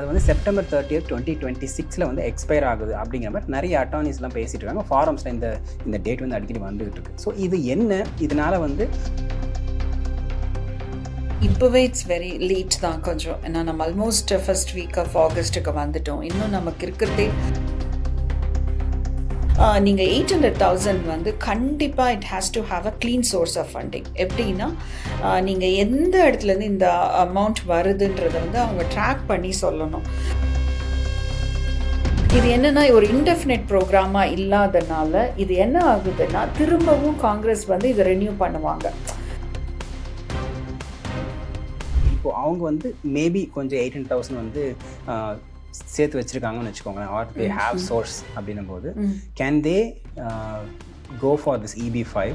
அது வந்து September 30th 2026 வந்து எக்ஸ்பயர் ஆகுது அப்படிங்கிற மாதிரி நிறைய அட்டார்னிஸ்லாம் பேசிட்டு இருக்காங்க. ஃபாரம்ஸில் இந்த டேட் வந்து அடிக்கடி வந்துகிட்டு இருக்கு. ஸோ இது என்ன, இதனால வந்து இப்போவே இட்ஸ் வெரி லேட் தான் கொஞ்சம். ஏன்னா நம்ம ஆல்மோஸ்ட் ஃபர்ஸ்ட் வீக் ஆஃப் ஆகஸ்ட்டுக்கு வந்துட்டோம். இன்னும் நமக்கு இருக்கிறதே நீங்கள் 800,000 வந்து கண்டிப்பாக it has to have a clean source of funding. எப்படின்னா நீங்கள் எந்த இடத்துலேருந்து இந்த அமௌண்ட் வருதுன்றதை வந்து அவங்க ட்ராக் பண்ணி சொல்லணும். இது என்னன்னா ஒரு இன்டெஃபினட் ப்ரோக்ராமாக இல்லாதனால இது என்ன ஆகுதுன்னா திரும்பவும் காங்கிரஸ் வந்து இதை ரெனியூ பண்ணுவாங்க. இப்போது அவங்க வந்து மேபி கொஞ்சம் 800,000 வந்து சேர்த்து வச்சுருக்காங்கன்னு வச்சுக்கோங்களேன், ஆர் தே ஹேவ் சோர்ஸ் அப்படின்னும் போது can they go for this EB5?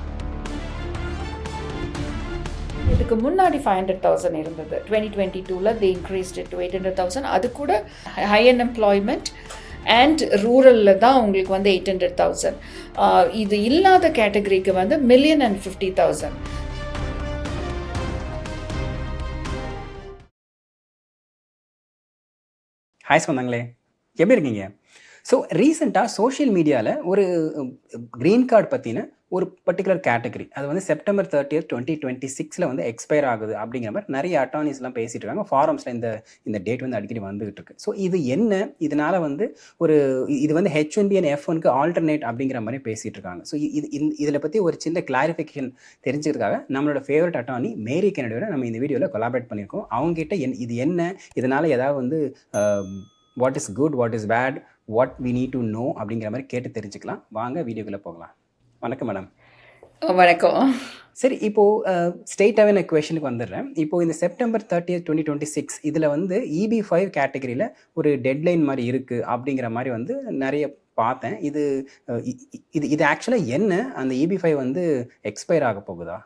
இதுக்கு முன்னாடி 500,000 இருந்தது. 2022 they increased it to 800,000. அது கூட ஹை அன்எம்ப்ளாய்மெண்ட் அண்ட் ரூரலில் தான் உங்களுக்கு வந்து 800,000. இது இல்லாத கேட்டகரிக்கு வந்து 1,50,000. ஹாய் சொன்னாங்களே, எப்படி இருக்கீங்க? ஸோ ரீசெண்டாக சோஷியல் மீடியாவில் ஒரு க்ரீன் கார்டு பற்றின ஒரு பர்டிகுலர் கேட்டகரி, அது வந்து செப்டம்பர் 30th 2026 வந்து எக்ஸ்பயர் ஆகுது அப்படிங்கிற மாதிரி நிறைய அட்டார்னிஸ்லாம் பேசிட்டு இருக்காங்க. ஃபாரம்ஸில் இந்த டேட் வந்து அடிக்கடி வந்துகிட்டு இருக்கு. ஸோ இது என்ன, இதனால வந்து இது வந்து H1B and F1க்கு ஆல்டர்னேட் அப்படிங்கிற மாதிரி பேசிட்டு இருக்காங்க. ஸோ இதில் பற்றி ஒரு சின்ன கிளாரிஃபிகேஷன் தெரிஞ்சுக்கிறதுக்காக நம்மளோட ஃபேவரட் அட்டார்னி மேரி கென்னடியோட நம்ம இந்த வீடியோவில் கொலாபரேட் பண்ணியிருக்கோம். அவங்ககிட்ட இது என்ன, இதனால ஏதாவது வந்து what is good, what is bad, what we need to know அப்படிங்கிற மாதிரி கேட்டு தெரிஞ்சுக்கலாம். வாங்க வீடியோக்குள்ளே போகலாம். வணக்கம் மேடம். வணக்கம். சரி, இப்போது ஸ்ட்ரெயிட்டாகவே நான் கொஷனுக்கு வந்துடுறேன். இப்போது இந்த செப்டம்பர் 30th 2026 இதில் வந்து EB5 கேட்டகரியில் ஒரு டெட்லைன் மாதிரி இருக்குது அப்படிங்கிற மாதிரி வந்து நிறைய பார்த்தேன். இது ஆக்சுவலாக என்ன, அந்த EB5 வந்து எக்ஸ்பயர் ஆக போகுதா?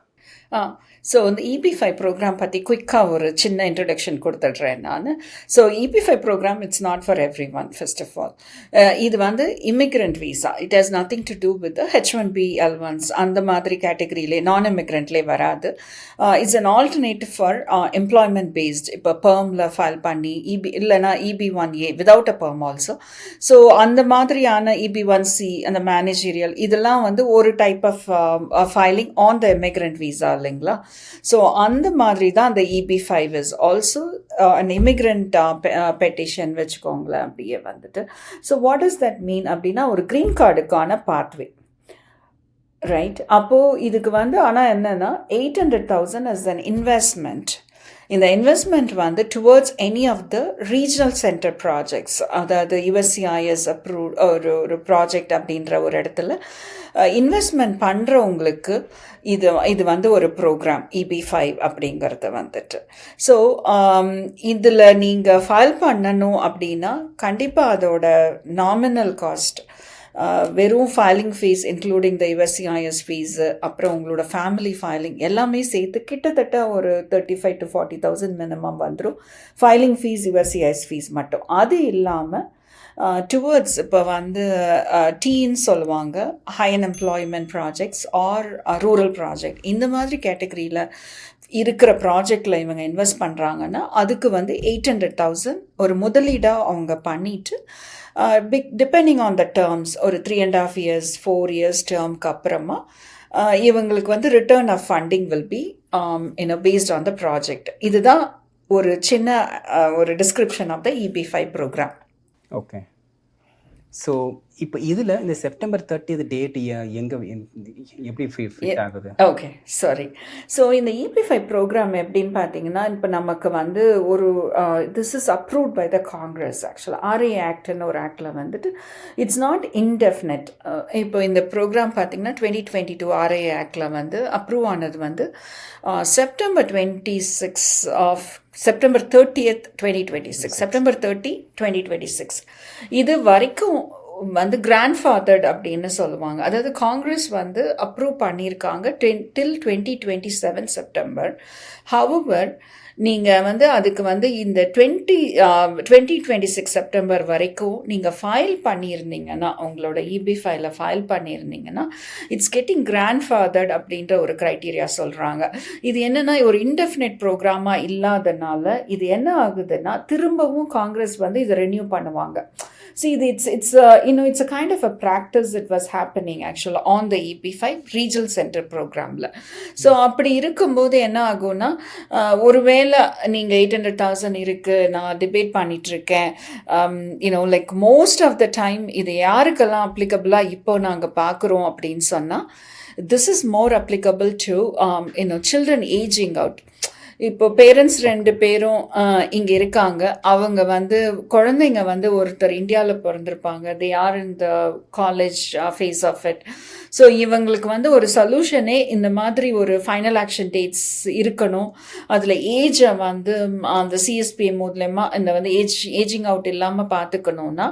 ஸோ இந்த EB5 ப்ரோக்ராம் பற்றி குயிக்காக ஒரு சின்ன இன்ட்ரடக்ஷன் கொடுத்துட்றேன் நான். So EB5 program it's not for everyone. First of all இது வந்து immigrant visa. It has nothing to do with H1B L1s அந்த மாதிரி கேட்டகரியிலே, நான் இமிக்ரெண்ட்லேயே வராது. It's an alternative for employment based. இப்போ பெர்மில் ஃபைல் பண்ணி இல்லைனா EB1A without a PERM also. So அந்த மாதிரியான EB1C அந்த மேனேஜீரியல் இதெல்லாம் வந்து ஒரு type of filing on the immigrant visa இல்லைங்களா? ஸோ அந்த மாதிரி தான் அந்த EB5 is also an immigrant petition வச்சுக்கோங்களேன். அப்படியே வந்துட்டு so what is that mean அப்படின்னா ஒரு க்ரீன் கார்டுக்கான பாத்வே, ரைட்? அப்போது இதுக்கு வந்து ஆனால் என்னென்னா 800,000 as an investment. இந்த இன்வெஸ்ட்மெண்ட் வந்து towards any of the regional center projects, அதாவது USCIS அப்ரூவ் ஒரு ப்ராஜெக்ட் அப்படின்ற ஒரு இடத்துல இன்வெஸ்ட்மெண்ட் பண்ணுறவங்களுக்கு இது வந்து ஒரு ப்ரோக்ராம் EB5 அப்படிங்கிறது வந்துட்டு. ஸோ இதில் நீங்கள் ஃபைல் பண்ணணும் அப்படின்னா கண்டிப்பாக அதோட நாமினல் காஸ்ட் வெறும் filing fees including the USCIS fees, அப்புறம் உங்களோட ஃபேமிலி ஃபைலிங் எல்லாமே சேர்த்து கிட்டத்தட்ட ஒரு 35,000 to 40,000 மினிமம் வந்துடும். ஃபைலிங் ஃபீஸ், USCIS ஃபீஸ் மட்டும். அது இல்லாமல் டுவர்ட்ஸ் இப்போ வந்து டீன்னு சொல்லுவாங்க, high unemployment projects R rural project, இந்த மாதிரி கேட்டகரியில் இருக்கிற ப்ராஜெக்டில் இவங்க இன்வெஸ்ட் பண்ணுறாங்கன்னா அதுக்கு வந்து 800,000 ஒரு முதலீடாக அவங்க பண்ணிவிட்டு டிபெண்டிங் ஆன் த டேர்ம்ஸ் ஒரு 3.5 years 4 years டேர்முக்கு அப்புறமா இவங்களுக்கு வந்து return of funding will be based on the project. இதுதான் ஒரு சின்ன ஒரு description of the EB5 program. Okay. So இப்போ இதில் இந்த செப்டம்பர் 30th டேட் எங்கே எப்படி ஃபிட் ஆகுது? Okay, sorry. ஸோ இந்த EB5 ப்ரோக்ராம் எப்படின்னு பார்த்தீங்கன்னா, இப்போ நமக்கு வந்து ஒரு this is approved by the Congress. ஆக்சுவலாக RA ஆக்ட்னு ஒரு ஆக்டில் வந்துட்டு இட்ஸ் நாட் இன்டெஃபினட். இப்போ இந்த ப்ரோக்ராம் பார்த்தீங்கன்னா 2022 RA ஆக்டில் வந்து அப்ரூவ் ஆனது வந்து செப்டம்பர் 30th 2026, செப்டம்பர் 30, 2026. இது வரைக்கும் வந்து கிராண்ட்ஃபாதர்ட் அப்படின்னு சொல்லுவாங்க. அதாவது காங்கிரஸ் வந்து அப்ரூவ் பண்ணியிருக்காங்க டில் 2027 செப்டம்பர். ஹவவர் நீங்கள் வந்து அதுக்கு வந்து இந்த 2026 செப்டம்பர் வரைக்கும் நீங்கள் ஃபைல் பண்ணியிருந்தீங்கன்னா, உங்களோட இபி ஃபைலை ஃபைல் பண்ணியிருந்தீங்கன்னா, இட்ஸ் கெட்டிங் கிராண்ட் ஃபாதர்ட் அப்படின்ற ஒரு க்ரைட்டீரியா சொல்கிறாங்க. இது என்னென்னா ஒரு இன்டெஃபினைட் ப்ரோக்ராமாக இல்லாதனால இது என்ன ஆகுதுன்னா, திரும்பவும் காங்கிரஸ் வந்து இதை ரெனியூ பண்ணுவாங்க. See, it's a kind of a practice that was happening actually on the EP5 regional center programல. ஸோ அப்படி இருக்கும்போது என்ன ஆகும்னா, ஒருவேளை நீங்கள் 800,000 இருக்குது, நான் டிபேட் பண்ணிகிட்ருக்கேன், like most of the time இது யாருக்கெல்லாம் அப்ளிகபிளாக இப்போ நாங்கள் பார்க்குறோம் அப்படின்னு சொன்னால், this is more applicable to children aging out. இப்போ பேரண்ட்ஸ் 2 பேரும் இங்கே இருக்காங்க. அவங்க வந்து குழந்தைங்க வந்து ஒருத்தர் இந்தியாவில் பிறந்திருப்பாங்க. They are in the college phase of it. So இவங்களுக்கு வந்து ஒரு சொல்யூஷனே இந்த மாதிரி ஒரு ஃபைனல் ஆக்ஷன் டேட்ஸ் இருக்கணும். அதில் ஏஜை வந்து அந்த சிஎஸ்பிஏ மூலமா இந்த வந்து ஏஜிங் அவுட் இல்லாமல் பார்த்துக்கணுன்னா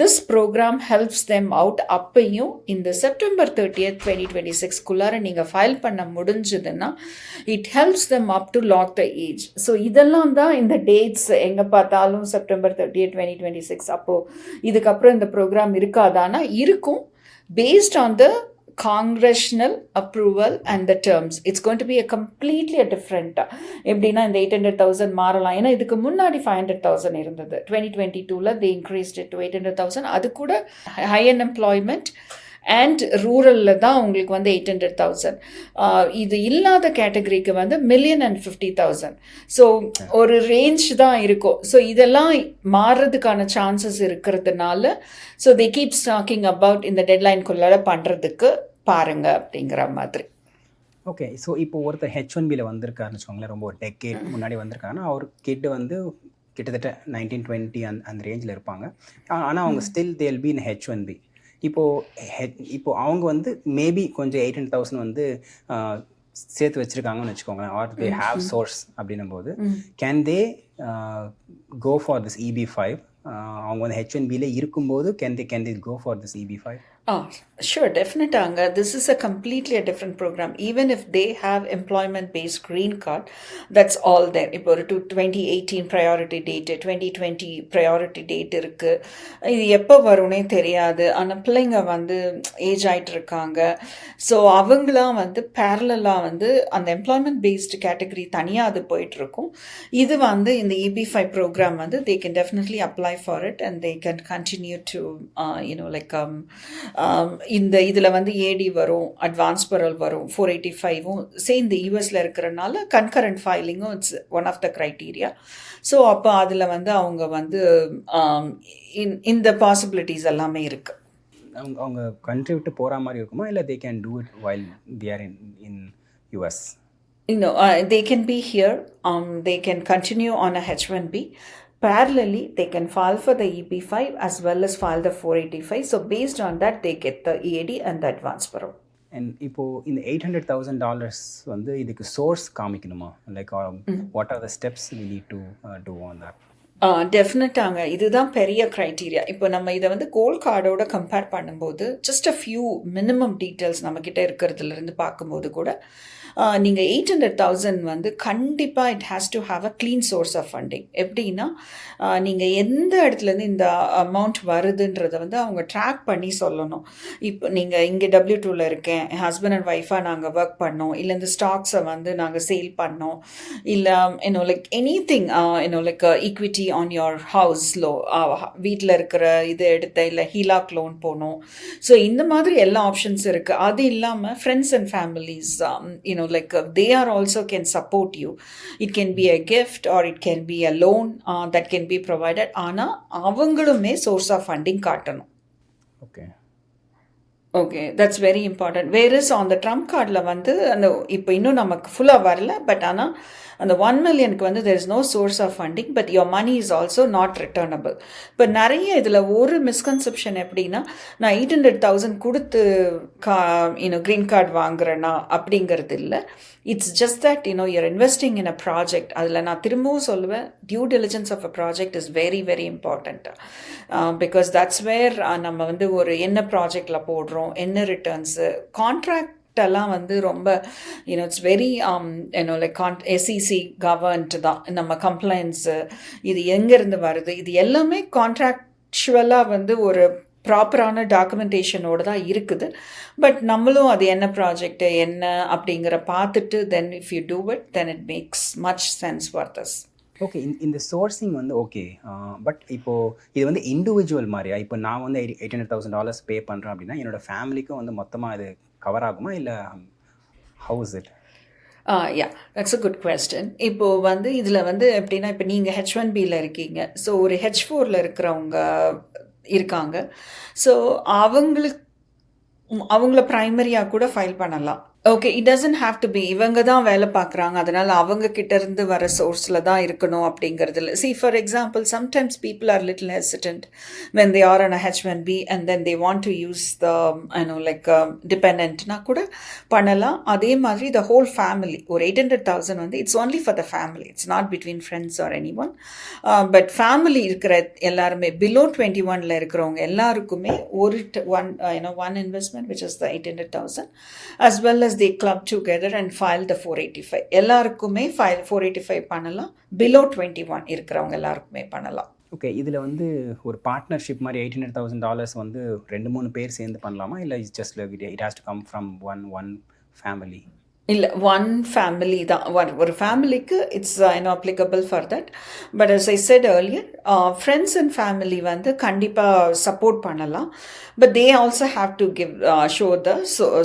this programme helps them out. அப்பையும் இந்த செப்டம்பர் 30th 2026 நீங்கள் ஃபைல் பண்ண முடிஞ்சதுன்னா it helps them up to lock the age. So இதெல்லாம் தான் இந்த டேட்ஸ் எங்கே பார்த்தாலும் செப்டம்பர் 30th 2026. அப்போது இதுக்கப்புறம் இந்த ப்ரோக்ராம் இருக்காதானா இருக்கும். Based on the congressional approval and the terms, it's going to be a completely different. எப்படின்னா இந்த 800,000 மாறலாம். ஏன்னா இதுக்கு முன்னாடி 500,000 இருந்தது. 2022 they increased it to 800,000. அது கூட high unemployment அண்ட் ரூரலில் தான் உங்களுக்கு வந்து 800,000. இது இல்லாத கேட்டகரிக்கு வந்து 1,050,000. ஸோ ஒரு ரேஞ்ச் தான் இருக்கும். ஸோ இதெல்லாம் மாறுறதுக்கான சான்சஸ் இருக்கிறதுனால so they keeps talking about இந்த டெட்லைன்குள்ளார பண்ணுறதுக்கு பாருங்க அப்படிங்கிற மாதிரி. ஓகே. ஸோ இப்போ ஒருத்தர் H1Bயில் வந்திருக்காருன்னு வச்சுக்கோங்களேன், ரொம்ப ஒரு டெக்கேட் முன்னாடி வந்திருக்காருன்னா அவர் கிட்ட வந்து கிட்டத்தட்ட 1920 அந்த ரேஞ்சில் இருப்பாங்க. ஆனால் அவங்க still they'll be in H1B. இப்போது அவங்க வந்து மேபி கொஞ்சம் 800,000 வந்து சேர்த்து வச்சுருக்காங்கன்னு வச்சுக்கோங்களேன், ஆர் தே ஹாவ் சோர்ஸ் அப்படின்னும் போது can they go for this EB5? அவங்க வந்து H1Bயில் இருக்கும்போது can they go for this EB5? Sure, definitely. This is a completely a different program. Even if they have employment-based green card, that's all there. இப்போ ஒரு 2018 priority date, 2020 priority date இருக்குது. இது எப்போ வரும்னே தெரியாது. ஆனால் பிள்ளைங்க வந்து ஏஜ் ஆகிட்டு இருக்காங்க. ஸோ அவங்களாம் வந்து பேரலாக வந்து அந்த எம்ப்ளாய்மெண்ட்-பேஸ்டு கேட்டகரி தனியாக அது போயிட்டுருக்கும். இது வந்து இந்த EB5 ப்ரோக்ராம் வந்து they can definitely apply for it and they can continue to இந்த இதில் வந்து ஏடி வரும், அட்வான்ஸ் பரோல் வரும், 485ம் சேர்ந்து யூஎஸில் இருக்கிறனால கன்கரண்ட் ஃபைலிங்கும் it's one of the criteria. So அப்போ அதில் வந்து அவங்க வந்து இந்த பாசிபிலிட்டிஸ் எல்லாமே இருக்குது. அவங்க கண்ட்ரி விட்டு போகிற மாதிரி இருக்குமா, இல்லை they can do it while they are in US? They can be here. They can continue on a H1B. Parallelly, they can file for the EP5 as well as file the 485. So based on that, they get the EAD and the advance parole. And இப்போது இந்த $800,000 வந்து இதுக்கு source காமிக்கணுமா? Like what are the steps we need to do on that? டெஃபினட்டாங்க. இதுதான் பெரிய criteria. இப்போ நம்ம இதை வந்து கோல்ட் கார்டோட கம்பேர் பண்ணும்போது just a few minimum details நம்மக்கிட்ட இருக்கிறதுலேருந்து பார்க்கும்போது கூட நீங்கள் 800,000 வந்து கண்டிப்பாக it has to have a clean source of funding. எப்படின்னா நீங்கள் எந்த இடத்துலேருந்து இந்த அமௌண்ட் வருதுன்றதை வந்து அவங்க ட்ராக் பண்ணி சொல்லணும். இப்போ நீங்கள் இங்கே W2வில் இருக்கேன், என் ஹஸ்பண்ட் அண்ட் ஒய்ஃபாக நாங்கள் ஒர்க் பண்ணோம், இல்லை இந்த ஸ்டாக்ஸை வந்து நாங்கள் சேல் பண்ணோம், இல்லை like any thing like equity on your house low, வீட்டில் இருக்கிற இது எடுத்த, இல்லை ஹீலாக் லோன் போனோம். ஸோ இந்த மாதிரி எல்லா ஆப்ஷன்ஸ் இருக்குது. அது இல்லாமல் friends and families like they are also can support you. It can be a gift or it can be a loan that can be provided. ஆனா அவங்களுமே source of funding காட்டணும். Okay, that's very important. Whereas on the Trump cardல வந்து அந்த இப்போ இன்னும் நமக்கு ஃபுல்லாக வரல, பட் ஆனால் அந்த 1 million-க்கு வந்து there is no source of funding, but your money is also not returnable. இப்போ நிறைய இதில் ஒரு மிஸ்கன்செப்ஷன் எப்படின்னா, நான் 800,000 கொடுத்து க்ரீன் கார்டு வாங்குறேன்னா அப்படிங்கிறது இல்லை. It's just that you're investing in a project. அதில் நான் திரும்பவும் சொல்லுவேன், due diligence of a project is very very important, because that's where நம்ம வந்து ஒரு என்ன ப்ராஜெக்டில் போடுறோம், என்ன ரிட்டர்ன்ஸு, கான்ட்ராக்ட் எல்லாம் வந்து ரொம்ப it's very like SEC governed தான் நம்ம கம்ப்ளைண்ட்ஸு இது எங்கேருந்து வருது இது எல்லாமே கான்ட்ராக்சுவலாக வந்து ஒரு ப்ராப்பரான டாக்குமெண்டேஷனோடு தான் இருக்குது. பட் நம்மளும் அது என்ன ப்ராஜெக்ட் என்ன அப்படிங்கிற பார்த்துட்டு தென் if you do it then it makes much sense for this. Okay, இந்த சோர்சிங் வந்து ஓகே. பட் இப்போது இது வந்து இண்டிவிஜுவல் மாதிரியா? இப்போ நான் வந்து $800,000 பே பண்ணுறேன் அப்படின்னா என்னோடய ஃபேமிலிக்கும் வந்து மொத்தமாக இது கவர் ஆகுமா, இல்லை how is it? Yeah, that's a good question. இப்போது வந்து இதில் வந்து எப்படின்னா, இப்போ நீங்கள் H1Bயில் இருக்கீங்க, ஸோ ஒரு H4ல இருக்கிறவங்க இருக்காங்க. ஸோ அவங்கள ப்ரைமரியாக கூட ஃபைல் பண்ணலாம். Okay, it doesn't have to be இவங்க தான் வேலை பார்க்குறாங்க அதனால் அவங்க கிட்டேருந்து வர சோர்ஸில் தான் இருக்கணும் அப்படிங்கிறது இல்லை. See for example sometimes people are little hesitant when they are on a H1B and then they want to use the like டிபெண்ட்னா கூட பண்ணலாம். அதே மாதிரி த ஹோல் ஃபேமிலி ஒரு 800,000 வந்து it's only for the family, it's not between friends or any one. But family இருக்கிற எல்லாருமே below 21 இருக்கிறவங்க எல்லாருக்குமே one investment which is the 800,000 as well as they club together and file the 485. எல்லாருக்குமே 485 பண்ணலாம். Below 21 இருக்கிறவங்க எல்லாருக்குமே பண்ணலாம். ஓகே, இதில் வந்து ஒரு பார்ட்னர்ஷிப் மாதிரி $800,000 வந்து 2-3 பேர் சேர்ந்து பண்ணலாமா, இல்லை it's just it has to come from one family? இல்லை, ஒன் ஃபேமிலி தான். ஒரு ஃபேமிலிக்கு it's applicable for that. But as I said earlier, friends and family வந்து கண்டிப்பாக சப்போர்ட் பண்ணலாம். But they also have to give show the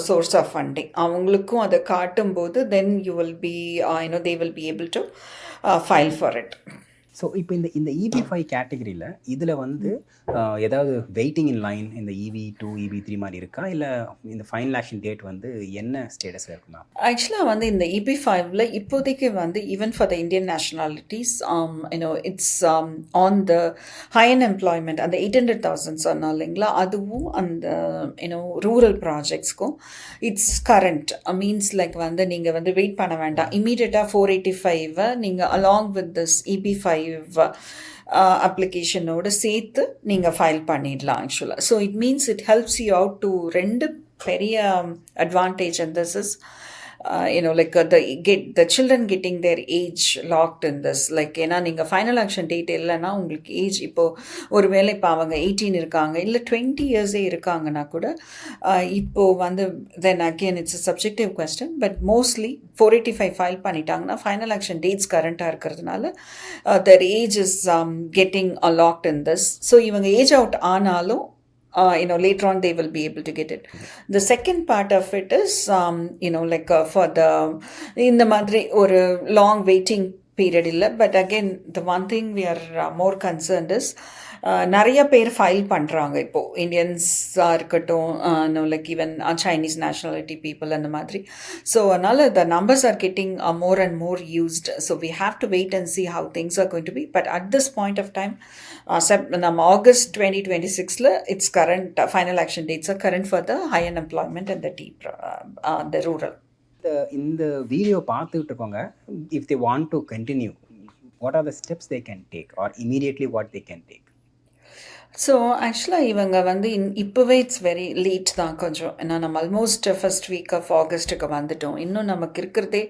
source of funding. அவங்களுக்கும் அதை காட்டும்போது then you will be they will be able to file for it. So இப்போ இந்த EB5 கேட்டகரியில் இதில் வந்து ஏதாவது வெயிட்டிங் இன் லைன் இந்த EB2 EB3 மாதிரி இருக்கா, இல்லை இந்த ஃபைனல் ஆக்ஷன் டேட் வந்து என்ன ஸ்டேட்டஸில் இருக்குமா? ஆக்சுவலாக வந்து இந்த EB5ல இப்போதைக்கு வந்து even for the Indian nationalities it's on the high employment அந்த 800,000 சொன்னோம் இல்லைங்களா, அதுவும் அந்த ரூரல் ப்ராஜெக்ட்ஸ்க்கும் இட்ஸ் கரண்ட் மீன்ஸ் லைக் வந்து நீங்கள் வந்து வெயிட் பண்ண வேண்டாம். இமீடியட்டாக 485 நீங்கள் அலாங் வித் திஸ் EB5 அப்ளிகேஷனோட சேர்த்து நீங்கள் ஃபைல் பண்ணிடலாம் ஆக்சுவலாக. So it means it helps you out to 2 பெரிய advantage. And this is like the children getting their age locked in this. Like ஏன்னா நீங்கள் ஃபைனல் ஆக்ஷன் டேட் இல்லைன்னா உங்களுக்கு ஏஜ் இப்போது ஒரு வேளை இப்போ அவங்க 18 இருக்காங்க இல்லை 20 இயர்ஸே இருக்காங்கன்னா கூட இப்போது வந்து then again it's a subjective question. But mostly 485 file பண்ணிட்டாங்கன்னா ஃபைனல் ஆக்ஷன் டேட்ஸ் கரண்ட்டாக இருக்கிறதுனால their age is getting locked in this. So இவங்க ஏஜ் அவுட் ஆனாலும் later on they will be able to get it. The second part of it is like for the in the madri or long waiting period illa. But again the one thing we are more concerned is நிறைய பேர் file பண்ணுறாங்க இப்போது. இண்டியன்ஸாக இருக்கட்டும், like even Chinese nationality people அந்த மாதிரி. So அதனால் the numbers are getting more and more used. So we have to wait and see how things are going to be. But at this point of time நம்ம August 2026 it's current final action dates are current for the high unemployment and the rural. இந்த video பார்த்துக்கிட்டு இருக்கோங்க, if they want to continue, what are the steps they can take or immediately what they can take? So ஆக்சுவலாக இவங்க வந்து இப்போவே it's very late தான் கொஞ்சம். ஏன்னா நம்ம ஆல்மோஸ்ட் ஃபர்ஸ்ட் வீக் ஆஃப் ஆகஸ்ட்டுக்கு வந்துட்டோம். இன்னும் நமக்கு இருக்கிறதே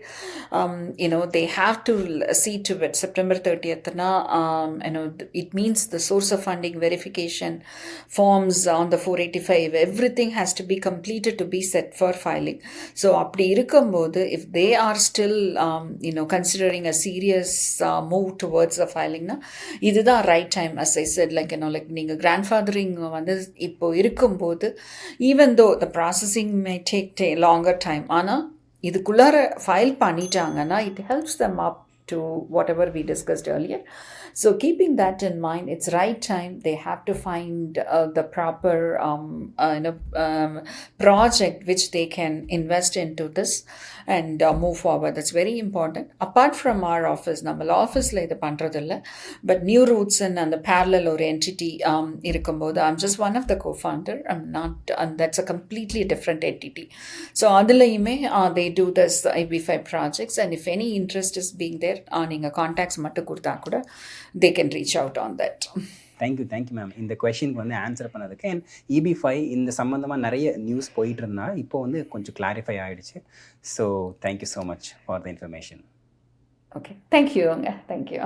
they have to see to it. September 30னா it means the source of funding verification forms on the 485 everything has to be completed to be set for filing. So அப்படி இருக்கும்போது if they are still considering a serious move towards the ஃபைலிங்னா இதுதான் right time. As I said like நீங்கள் grandfathering வந்து இப்போ இருக்கும்போது even தோ த processing may take longer time, ஆனால் இதுக்குள்ளார ஃபைல் பண்ணிட்டாங்கன்னா it helps them up to whatever we discussed earlier. So keeping that in mind, it's right time they have to find the proper project which they can invest into this and move forward. That's very important. Apart from our office, நம்ம ஆஃபீஸில் இது பண்ணுறதில்ல, but new roots and the parallel ஒரு entity இருக்கும்போது I'm just one of the co-founder. I'm not, and that's a completely different entity. So அதுலையுமே they do this EB5 projects, and if any interest is being there, நீங்கள் contacts மட்டும் கொடுத்தா கூட they can reach out on that. Thank you ma'am. இந்த கொஷினுக்கு வந்து answer பண்ணதுக்கு. And EB-5 இந்த சம்மந்தமாக நிறைய நியூஸ் போயிட்டு இருந்தா இப்போ வந்து கொஞ்சம் கிளாரிஃபை ஆகிடுச்சு. So thank you so much for the information. Okay, தேங்க்யூங்க, தேங்க்யூ.